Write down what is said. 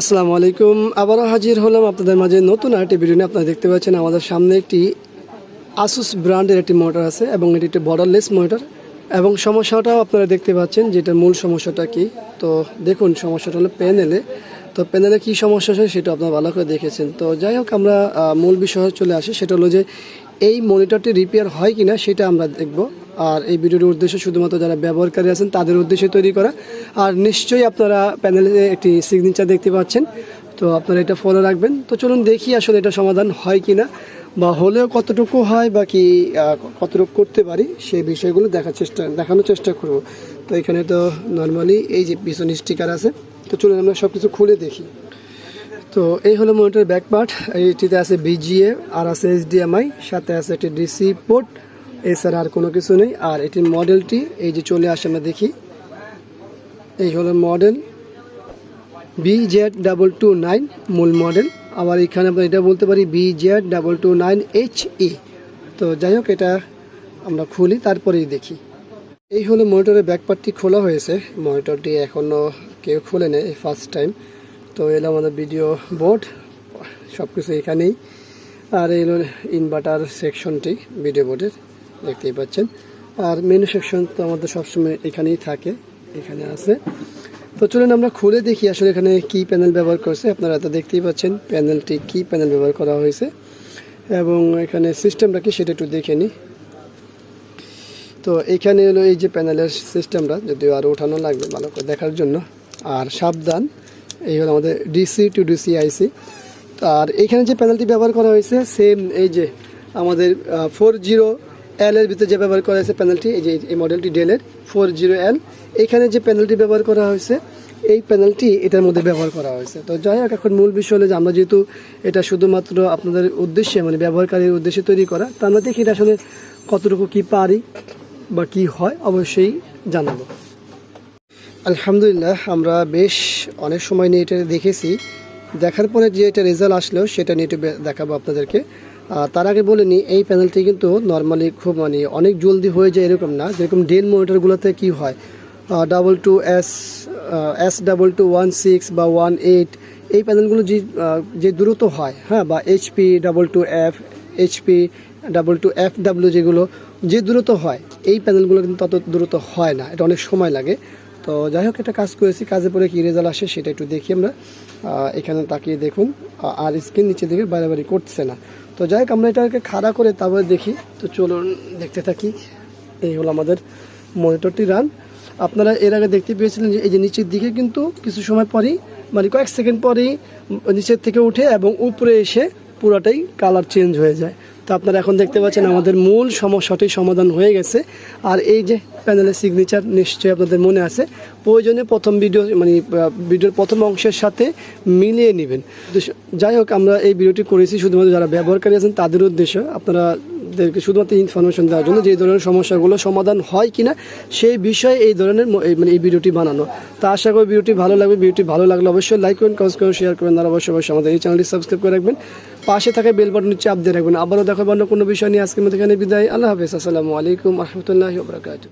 আসসালামু আলাইকুম। আবারও হাজির হলাম আপনাদের মাঝে নতুন আরেকটি ভিডিও নিয়ে। আপনারা দেখতে পাচ্ছেন আমাদের সামনে একটি আসুস ব্র্যান্ডের একটি মোটর আছে এবং এটি একটি বর্ডারলেস মোটর এবং সমস্যাটাও আপনারা দেখতে পাচ্ছেন যেটা মূল সমস্যাটা কি। তো দেখুন, সমস্যাটা হলো প্যানেলে। তো প্যানেলে কী সমস্যা হয় সেটা আপনারা ভালো করে দেখেছেন। তো যাই হোক, আমরা মূল বিষয়ে চলে আসি। সেটা হলো যে এই মনিটরটি রিপেয়ার হয় কিনা সেটা আমরা দেখব। আর এই ভিডিওটির উদ্দেশ্য শুধুমাত্র যারা ব্যবহারকারী আছেন তাদের উদ্দেশ্যে তৈরি করা। আর নিশ্চয়ই আপনারা প্যানেলে একটি সিগনেচার দেখতে পাচ্ছেন, তো আপনারা এটা ফলো রাখবেন। তো চলুন দেখি আসলে এটা সমাধান হয় কিনা, বা হলেও কতটুকু হয় বা কি কতটুকু করতে পারি সেই বিষয়গুলো দেখানোর চেষ্টা করব। তো এখানে তো নর্মালি এই যে পিছনে স্টিকার আছে, তো চলুন আমরা সব কিছু খুলে দেখি। তো এই হলো মনিটরের ব্যাক পার্ট। এইটিতে আছে বিজিএ, আর আছে HDMI, সাথে আছে একটি ডিসি পোর্ট, এছাড়া আর কোনো কিছু নেই। আর এটির মডেলটি এই যে চলে আসে, আমরা দেখি। এই হলো মডেল VZ229 মূল মডেল। আবার এখানে আমরা এটা বলতে পারি VZ229HE। তো যাই হোক, এটা আমরা খুলি তারপরেই দেখি। এই হলো মনিটরের ব্যাক পার্টটি খোলা হয়েছে। মনিটরটি এখনও কেউ খুলে নেয়, ফার্স্ট টাইম। তো এলো আমাদের ভিডিও বোর্ড, সব কিছু এখানেই। আর এই হলো ইনভার্টার সেকশনটি ভিডিও বোর্ডের, দেখতেই পাচ্ছেন। আর মেনু সেকশন তো আমাদের সবসময় এখানেই থাকে, এখানে আছে। তো চলুন আমরা খুলে দেখি আসলে এখানে কি প্যানেল ব্যবহার করছে। আপনারা তো দেখতেই পাচ্ছেন প্যানেলটি কি প্যানেল ব্যবহার করা হয়েছে এবং এখানে সিস্টেমটা কি সেটা একটু দেখে নিই। তো এখানে হলো এই যে প্যানেলের সিস্টেমটা, যদিও আরও ওঠানো লাগবে ভালো করে দেখার জন্য। আর সাবধান, এই হলো আমাদের ডিসি টু ডিসি আইসি। আর এখানে যে প্যানেলটি ব্যবহার করা হয়েছে সেম এই যে আমাদের 40L এর ভিতরে যে ব্যবহার করা হয়েছে প্যানেলটি, এই যে এই মডেলটি ডেলের 40L। এখানে যে প্যানেলটি ব্যবহার করা হয়েছে এই প্যানেলটি এটার মধ্যে ব্যবহার করা হয়েছে। তো যাই হোক, এখন মূল বিষয় হলো যে আমরা যেহেতু এটা শুধুমাত্র আপনাদের উদ্দেশ্যে মানে ব্যবহারকারীর উদ্দেশ্যে তৈরি করা, তো আমরা দেখি এটা আসলে কতটুকু কি পারি বা কি হয় অবশ্যই জানাবো। আলহামদুলিল্লাহ, আমরা বেশ অনেক সময় নিয়ে এটা দেখেছি। দেখার পরে যে এটা রেজাল্ট আসলো সেটা নিয়ে একটু দেখাবো আপনাদেরকে। তার আগে বলে নিই, এই প্যানেলটি কিন্তু নর্মালি খুব অনেক জলদি হয়ে যায় এরকম না। যেরকম ডেল মনিটরগুলোতে কি হয়, 22S, S2216 বা 18, এই প্যানেলগুলো যে দ্রুত হয়, হ্যাঁ, বা HP 22F, HP 22FW যেগুলো যে দ্রুত হয়, এই প্যানেলগুলো কিন্তু তত দ্রুত হয় না, এটা অনেক সময় লাগে। তো যাই হোক, এটা কাজ করেছি, কাজে পরে কী রেজাল্ট আসে সেটা একটু দেখি আমরা। এখানে তাকিয়ে দেখুন, আর স্ক্রিন নিচে দিকে বাড়াবাড়ি করছে না। তো যাই হোক, আমরা এটাকে খাড়া করে তারপরে দেখি। তো চলুন দেখতে থাকি। এই হলো আমাদের মনিটরটি রান। আপনারা এর আগে দেখতে পেয়েছিলেন যে এই যে নিচের দিকে কিন্তু কিছু সময় পরেই মানে কয়েক সেকেন্ড পরেই নিচের থেকে উঠে এবং উপরে এসে পুরোটাই কালার চেঞ্জ হয়ে যায়। তো আপনারা এখন দেখতে পাচ্ছেন আমাদের মূল সমস্যাটি সমাধান হয়ে গেছে। আর এই যে প্যানেলের সিগনেচার নিশ্চয়ই আপনাদের মনে আছে, প্রয়োজনে প্রথম ভিডিওর প্রথম অংশের সাথে মিলিয়ে নেবেন। যাই হোক, আমরা এই ভিডিওটি করেছি শুধুমাত্র যারা ব্যবহারকারী আছেন তাদের উদ্দেশ্যে, আপনাদেরকে শুধুমাত্র ইনফরমেশন দেওয়ার জন্য যে এই ধরনের সমস্যাগুলো সমাধান হয় কিনা সেই বিষয়ে এই ধরনের এই ভিডিওটি বানানো। তা আশা করি ভিডিওটি ভালো লাগবে। ভিডিওটি ভালো লাগলে অবশ্যই লাইক করুন, কমেন্ট করুন, শেয়ার করুন। আর অবশ্যই আমাদের এই চ্যানেলটি সাবস্ক্রাইব করে রাখবেন, পাশে থাকা বেল বাটনটি চাপ দিয়ে রাখবেন। আবারও দেখাবো অন্য কোনো বিষয় নিয়ে। আজকের মধ্যে এখানে বিদায়। আল্লাহ হাফেজ। আসসালামু আলাইকুম রহমতুল্লাহি ওয়া বারাকাতুহু।